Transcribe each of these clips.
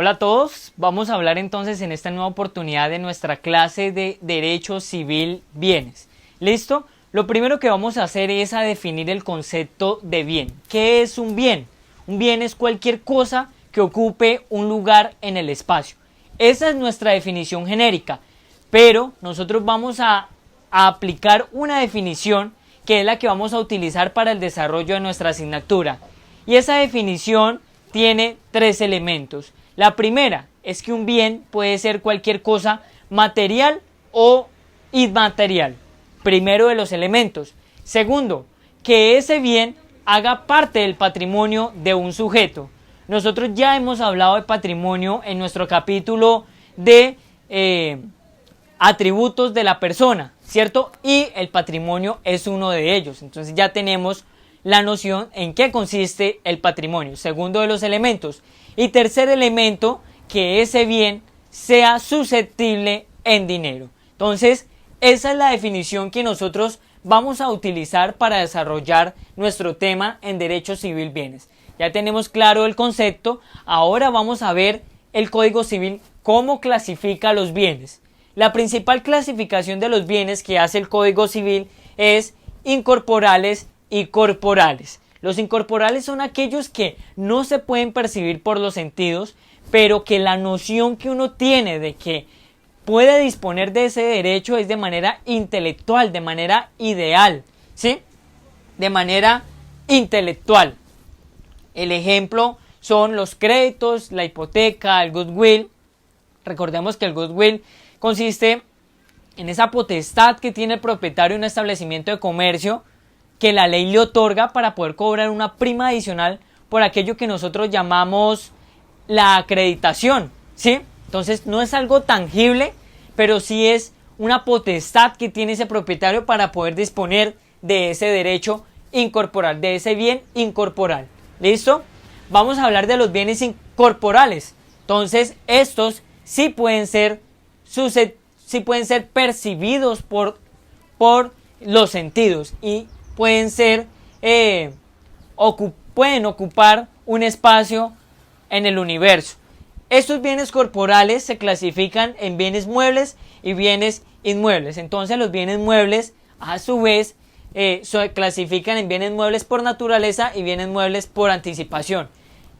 Hola a todos, vamos a hablar entonces en esta nueva oportunidad de nuestra clase de Derecho Civil Bienes. ¿Listo? Lo primero que vamos a hacer es a definir el concepto de bien. ¿Qué es un bien? Un bien es cualquier cosa que ocupe un lugar en el espacio. Esa es nuestra definición genérica, pero nosotros vamos a aplicar una definición que es la que vamos a utilizar para el desarrollo de nuestra asignatura. Y esa definición tiene tres elementos. La primera es que un bien puede ser cualquier cosa material o inmaterial. Primero de los elementos. Segundo, que ese bien haga parte del patrimonio de un sujeto. Nosotros ya hemos hablado de patrimonio en nuestro capítulo de atributos de la persona, ¿cierto? Y el patrimonio es uno de ellos. Entonces ya tenemos la noción en qué consiste el patrimonio. Segundo de los elementos. Y tercer elemento, que ese bien sea susceptible en dinero. Entonces, esa es la definición que nosotros vamos a utilizar para desarrollar nuestro tema en Derecho Civil Bienes. Ya tenemos claro el concepto, ahora vamos a ver el Código Civil, cómo clasifica los bienes. La principal clasificación de los bienes que hace el Código Civil es incorporales y corporales. Los incorporales son aquellos que no se pueden percibir por los sentidos, pero que la noción que uno tiene de que puede disponer de ese derecho es de manera intelectual, de manera ideal, ¿sí? De manera intelectual. El ejemplo son los créditos, la hipoteca, el goodwill. Recordemos que el goodwill consiste en esa potestad que tiene el propietario de un establecimiento de comercio que la ley le otorga para poder cobrar una prima adicional por aquello que nosotros llamamos la acreditación, ¿sí? Entonces no es algo tangible, pero sí es una potestad que tiene ese propietario para poder disponer de ese derecho incorporal, de ese bien incorporal. ¿Listo? Vamos a hablar de los bienes incorporales. Entonces estos sí pueden ser percibidos por los sentidos y pueden ocupar un espacio en el universo. Estos bienes corporales se clasifican en bienes muebles y bienes inmuebles. Entonces los bienes muebles a su vez se clasifican en bienes muebles por naturaleza y bienes muebles por anticipación.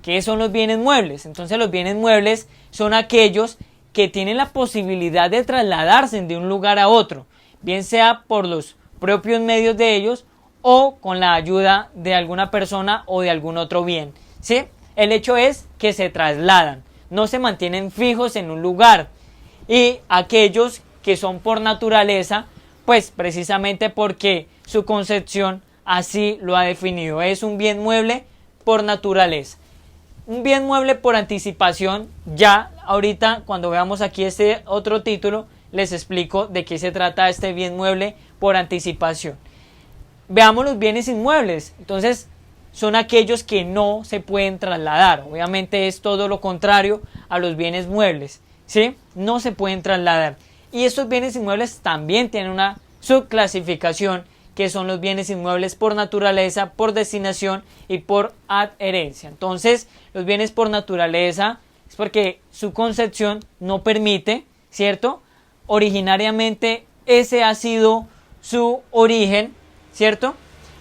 ¿Qué son los bienes muebles? Entonces los bienes muebles son aquellos que tienen la posibilidad de trasladarse de un lugar a otro, bien sea por los propios medios de ellos o con la ayuda de alguna persona o de algún otro bien, ¿sí? El hecho es que se trasladan, no se mantienen fijos en un lugar. Y aquellos que son por naturaleza, pues precisamente porque su concepción así lo ha definido, es un bien mueble por naturaleza. Un bien mueble por anticipación, ya ahorita cuando veamos aquí este otro título, les explico de qué se trata este bien mueble por anticipación. Veamos los bienes inmuebles. Entonces son aquellos que no se pueden trasladar. Obviamente es todo lo contrario a los bienes muebles, ¿sí? No se pueden trasladar. Y estos bienes inmuebles también tienen una subclasificación, que son los bienes inmuebles por naturaleza, por destinación y por adherencia. Entonces los bienes por naturaleza es porque su concepción no permite, ¿cierto? Originariamente ese ha sido su origen, ¿cierto?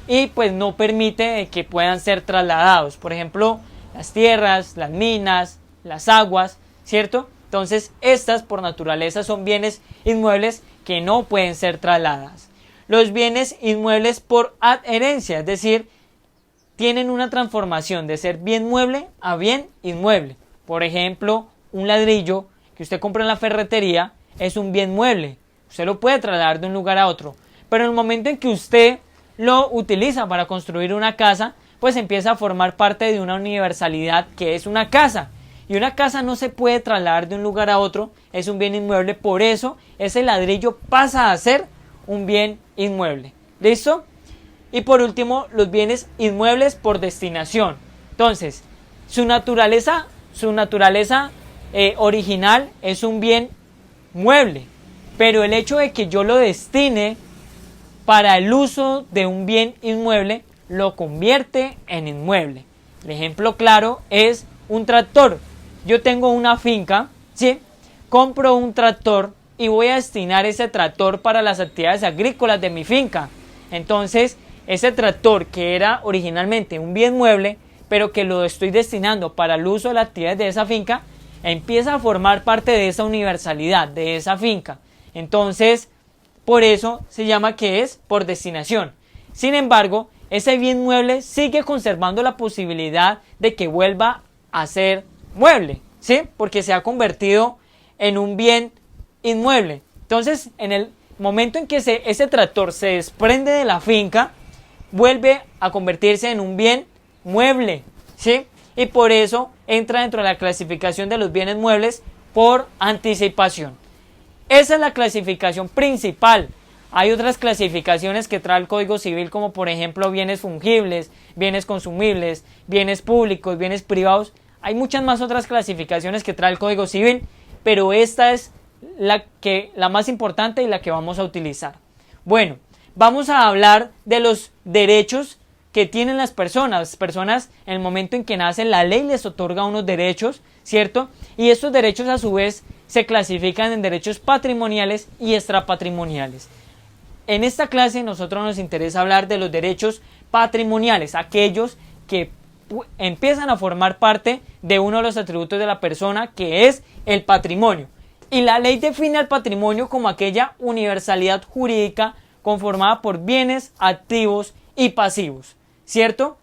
Y pues no permite que puedan ser trasladados. Por ejemplo, las tierras, las minas, las aguas, ¿cierto? Entonces estas por naturaleza son bienes inmuebles que no pueden ser trasladados. Los bienes inmuebles por adherencia, es decir, tienen una transformación de ser bien mueble a bien inmueble. Por ejemplo, un ladrillo que usted compra en la ferretería es un bien mueble. Usted lo puede trasladar de un lugar a otro. Pero en el momento en que usted lo utiliza para construir una casa, pues empieza a formar parte de una universalidad que es una casa. Y una casa no se puede trasladar de un lugar a otro, es un bien inmueble, por eso ese ladrillo pasa a ser un bien inmueble. ¿Listo? Y por último, los bienes inmuebles por destinación. Entonces, su naturaleza original es un bien mueble, pero el hecho de que yo lo destine para el uso de un bien inmueble lo convierte en inmueble. El ejemplo claro es un tractor. yo tengo una finca, ¿sí? Compro un tractor y voy a destinar ese tractor para las actividades agrícolas de mi finca. Entonces, ese tractor que era originalmente un bien mueble, pero que lo estoy destinando para el uso de las actividades de esa finca, empieza a formar parte de esa universalidad, de esa finca. Entonces, por eso se llama que es por destinación. Sin embargo, ese bien mueble sigue conservando la posibilidad de que vuelva a ser mueble, ¿sí? Porque se ha convertido en un bien inmueble. Entonces, en el momento en que ese tractor se desprende de la finca, vuelve a convertirse en un bien mueble, ¿sí? Y por eso entra dentro de la clasificación de los bienes muebles por anticipación. Esa es la clasificación principal. Hay otras clasificaciones que trae el Código Civil, como por ejemplo bienes fungibles, bienes consumibles, bienes públicos, bienes privados. Hay muchas más otras clasificaciones que trae el Código Civil, pero esta es la más importante y la que vamos a utilizar. Bueno, vamos a hablar de los derechos que tienen las personas. Las personas, en el momento en que nacen, la ley les otorga unos derechos, ¿cierto? Y estos derechos a su vez se clasifican en derechos patrimoniales y extrapatrimoniales. En esta clase nosotros nos interesa hablar de los derechos patrimoniales, aquellos que empiezan a formar parte de uno de los atributos de la persona, que es el patrimonio. Y la ley define al patrimonio como aquella universalidad jurídica conformada por bienes, activos y pasivos, ¿cierto?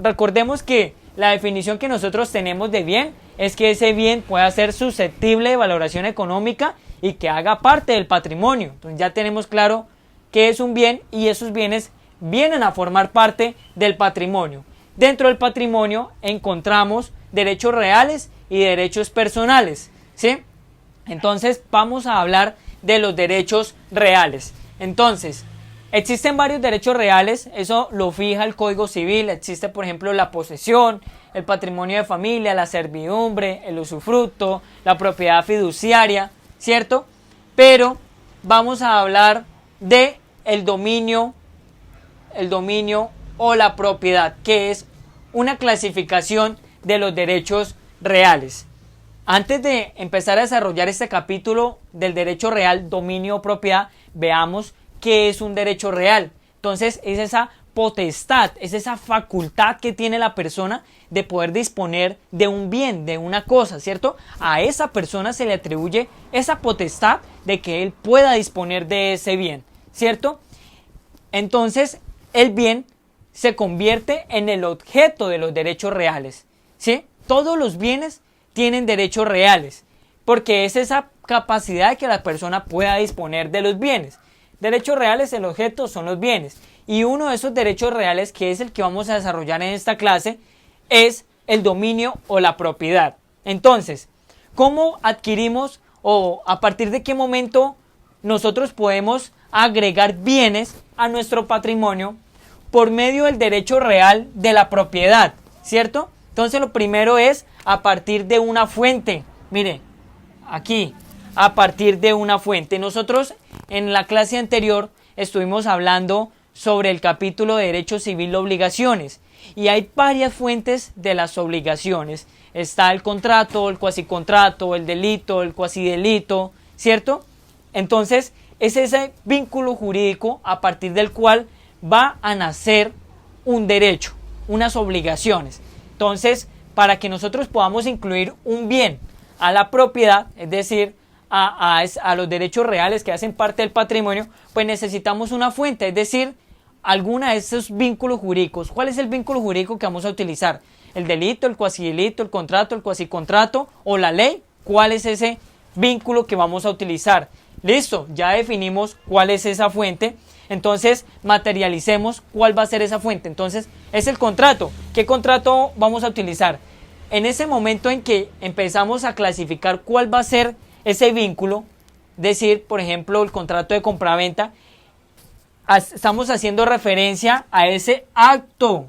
Recordemos que la definición que nosotros tenemos de bien es que ese bien pueda ser susceptible de valoración económica y que haga parte del patrimonio. Entonces ya tenemos claro qué es un bien y esos bienes vienen a formar parte del patrimonio. Dentro del patrimonio encontramos derechos reales y derechos personales, ¿sí? Entonces vamos a hablar de los derechos reales. Entonces, existen varios derechos reales, eso lo fija el Código Civil. Existe, por ejemplo, la posesión, el patrimonio de familia, la servidumbre, el usufructo, la propiedad fiduciaria, ¿cierto? Pero vamos a hablar de el dominio o la propiedad, que es una clasificación de los derechos reales. Antes de empezar a desarrollar este capítulo del derecho real, dominio o propiedad, veamos qué es un derecho real. Entonces, es esa potestad, es esa facultad que tiene la persona de poder disponer de un bien, de una cosa, ¿cierto? A esa persona se le atribuye esa potestad de que él pueda disponer de ese bien, ¿cierto? Entonces, el bien se convierte en el objeto de los derechos reales, ¿sí? Todos los bienes tienen derechos reales, porque es esa capacidad de que la persona pueda disponer de los bienes. Derechos reales, el objeto son los bienes. Y uno de esos derechos reales, que es el que vamos a desarrollar en esta clase, es el dominio o la propiedad. Entonces, ¿cómo adquirimos o a partir de qué momento nosotros podemos agregar bienes a nuestro patrimonio? Por medio del derecho real de la propiedad, ¿cierto? Entonces, lo primero es a partir de una fuente. Mire, aquí, a partir de una fuente. Nosotros en la clase anterior estuvimos hablando sobre el capítulo de Derecho Civil de Obligaciones y hay varias fuentes de las obligaciones. Está el contrato, el cuasicontrato, el delito, el cuasidelito, ¿cierto? Entonces es ese vínculo jurídico a partir del cual va a nacer un derecho, unas obligaciones. Entonces, para que nosotros podamos incluir un bien a la propiedad, es decir, a los derechos reales que hacen parte del patrimonio, pues necesitamos una fuente, es decir, alguna de esos vínculos jurídicos. ¿Cuál es el vínculo jurídico que vamos a utilizar? ¿El delito, el cuasidelito, el contrato, el cuasicontrato o la ley? ¿Cuál es ese vínculo que vamos a utilizar? Listo, ya definimos cuál es esa fuente. Entonces materialicemos cuál va a ser esa fuente. Entonces es el contrato. ¿Qué contrato vamos a utilizar? En ese momento en que empezamos a clasificar cuál va a ser ese vínculo, decir, por ejemplo, el contrato de compraventa, estamos haciendo referencia a ese acto,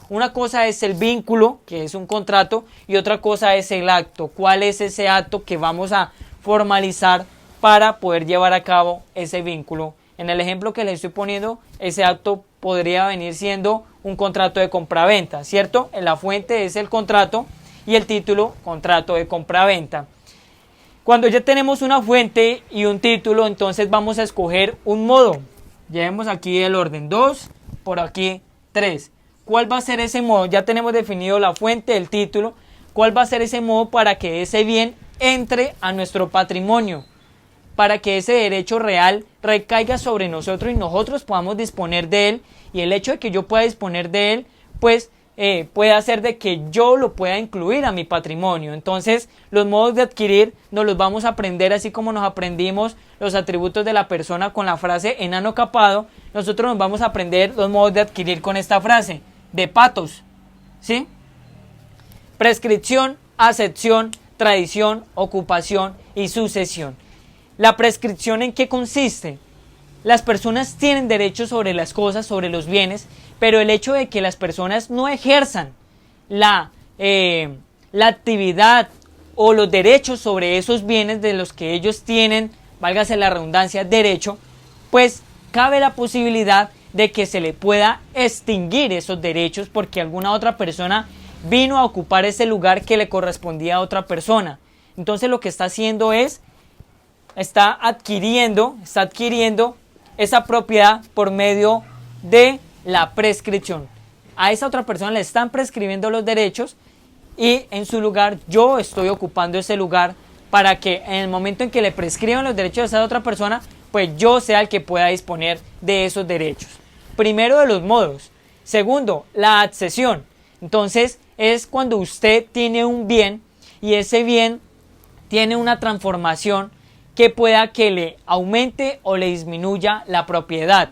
Una cosa es el vínculo, que es un contrato, y otra cosa es el acto. ¿Cuál es ese acto que vamos a formalizar para poder llevar a cabo ese vínculo? En el ejemplo que les estoy poniendo, ese acto podría venir siendo un contrato de compraventa, ¿cierto? La fuente es el contrato y el título, contrato de compraventa. Cuando ya tenemos una fuente y un título, entonces vamos a escoger un modo. Llevemos aquí el orden 2, por aquí 3. ¿Cuál va a ser ese modo? Ya tenemos definido la fuente, el título. ¿Cuál va a ser ese modo para que ese bien entre a nuestro patrimonio? Para que ese derecho real recaiga sobre nosotros y nosotros podamos disponer de él. Y el hecho de que yo pueda disponer de él, pues puede hacer de que yo lo pueda incluir a mi patrimonio. Entonces, los modos de adquirir nos los vamos a aprender así como nos aprendimos los atributos de la persona con la frase enano capado. Nosotros nos vamos a aprender los modos de adquirir con esta frase de patos, ¿sí? Prescripción, acepción, tradición, ocupación y sucesión. ¿La prescripción en qué consiste? Las personas tienen derechos sobre las cosas, sobre los bienes, pero el hecho de que las personas no ejerzan la actividad o los derechos sobre esos bienes de los que ellos tienen, válgase la redundancia, derecho, pues cabe la posibilidad de que se le pueda extinguir esos derechos porque alguna otra persona vino a ocupar ese lugar que le correspondía a otra persona. Entonces lo que está haciendo es, está adquiriendo esa propiedad por medio de la prescripción. A esa otra persona le están prescribiendo los derechos y en su lugar yo estoy ocupando ese lugar para que en el momento en que le prescriban los derechos a esa otra persona, pues yo sea el que pueda disponer de esos derechos. Primero de los modos. Segundo, la accesión. Entonces es cuando usted tiene un bien y ese bien tiene una transformación que pueda que le aumente o le disminuya la propiedad.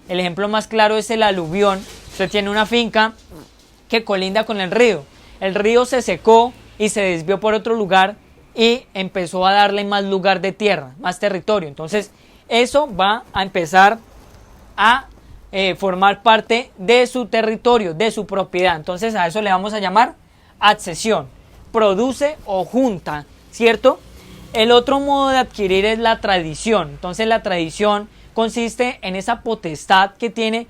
El ejemplo más claro es el aluvión. Usted tiene una finca que colinda con el río. El río se secó y se desvió por otro lugar y empezó a darle más lugar de tierra, más territorio. Entonces eso va a empezar a formar parte de su territorio, de su propiedad. Entonces a eso le vamos a llamar accesión. Produce o junta, ¿cierto? El otro modo de adquirir es la tradición. Entonces la tradición consiste en esa potestad que tiene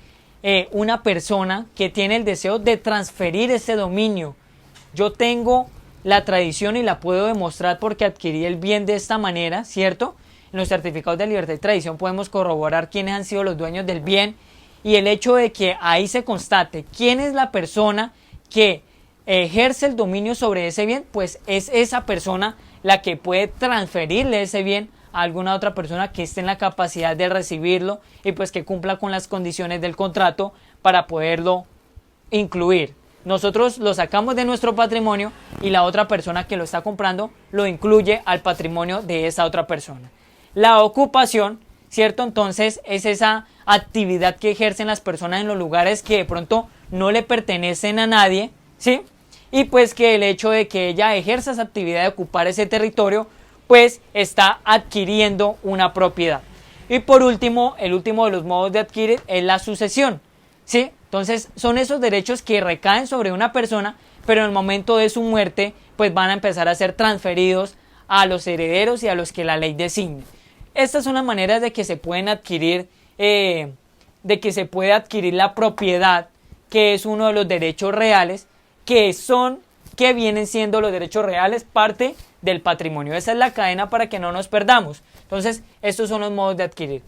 una persona que tiene el deseo de transferir ese dominio. Yo tengo la tradición y la puedo demostrar porque adquirí el bien de esta manera, ¿cierto? En los certificados de libertad y tradición podemos corroborar quiénes han sido los dueños del bien y el hecho de que ahí se constate quién es la persona que ejerce el dominio sobre ese bien, pues es esa persona la que puede transferirle ese bien a alguna otra persona que esté en la capacidad de recibirlo y pues que cumpla con las condiciones del contrato para poderlo incluir. Nosotros lo sacamos de nuestro patrimonio y la otra persona que lo está comprando lo incluye al patrimonio de esa otra persona. La ocupación, ¿cierto? Entonces es esa actividad que ejercen las personas en los lugares que de pronto no le pertenecen a nadie, ¿sí? Y pues que el hecho de que ella ejerza esa actividad de ocupar ese territorio, pues está adquiriendo una propiedad. Y por último, el último de los modos de adquirir es la sucesión, ¿sí? Entonces son esos derechos que recaen sobre una persona, pero en el momento de su muerte, pues van a empezar a ser transferidos a los herederos y a los que la ley designe. Estas son las maneras de que se pueden adquirir, la propiedad, que es uno de los derechos reales, que vienen siendo los derechos reales parte del patrimonio. Esa es la cadena para que no nos perdamos. Entonces, estos son los modos de adquirir.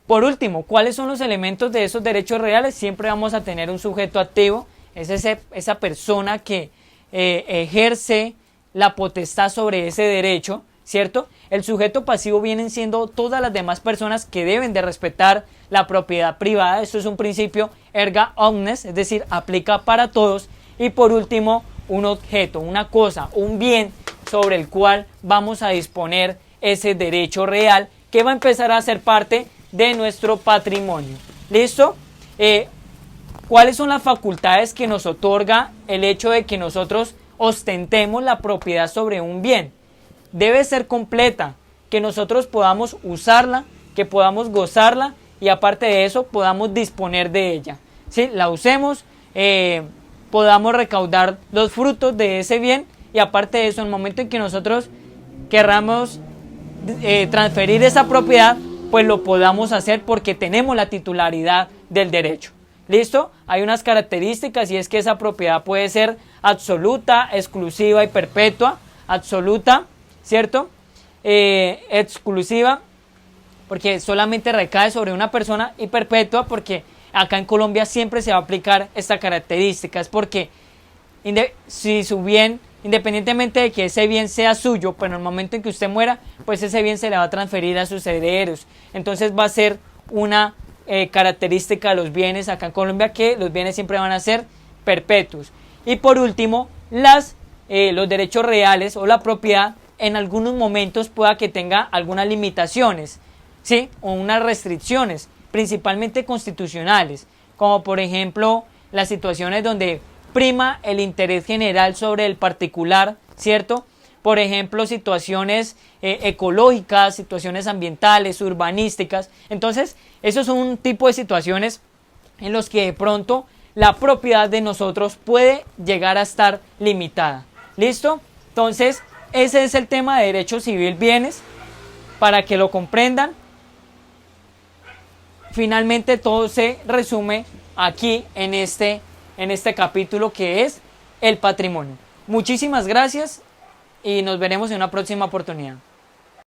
Por último, ¿cuáles son los elementos de esos derechos reales? Siempre vamos a tener un sujeto activo, es esa persona que ejerce la potestad sobre ese derecho, ¿cierto? El sujeto pasivo vienen siendo todas las demás personas que deben de respetar la propiedad privada. Esto es un principio erga omnes, es decir, aplica para todos. Y por último, un objeto, una cosa, un bien sobre el cual vamos a disponer ese derecho real que va a empezar a ser parte de nuestro patrimonio. ¿Listo? ¿Cuáles son las facultades que nos otorga el hecho de que nosotros ostentemos la propiedad sobre un bien? Debe ser completa, que nosotros podamos usarla, que podamos gozarla y aparte de eso podamos disponer de ella. ¿Sí? La usemos, podamos recaudar los frutos de ese bien y aparte de eso, en el momento en que nosotros querramos transferir esa propiedad, pues lo podamos hacer porque tenemos la titularidad del derecho. ¿Listo? Hay unas características y es que esa propiedad puede ser absoluta, exclusiva y perpetua. Absoluta, ¿cierto? Exclusiva, porque solamente recae sobre una persona, y perpetua porque acá en Colombia siempre se va a aplicar esta característica. Es porque si su bien, independientemente de que ese bien sea suyo, pero en el momento en que usted muera, pues ese bien se le va a transferir a sus herederos. Entonces va a ser una característica de los bienes acá en Colombia, que los bienes siempre van a ser perpetuos. Y por último, los derechos reales o la propiedad en algunos momentos pueda que tenga algunas limitaciones, ¿sí? O unas restricciones, principalmente constitucionales, como por ejemplo las situaciones donde prima el interés general sobre el particular, ¿cierto? Por ejemplo, situaciones ecológicas, situaciones ambientales, urbanísticas. Entonces, esos son un tipo de situaciones en los que de pronto la propiedad de nosotros puede llegar a estar limitada. ¿Listo? Entonces, ese es el tema de derecho civil bienes, para que lo comprendan. Finalmente, todo se resume aquí en este capítulo, que es el patrimonio. Muchísimas gracias y nos veremos en una próxima oportunidad.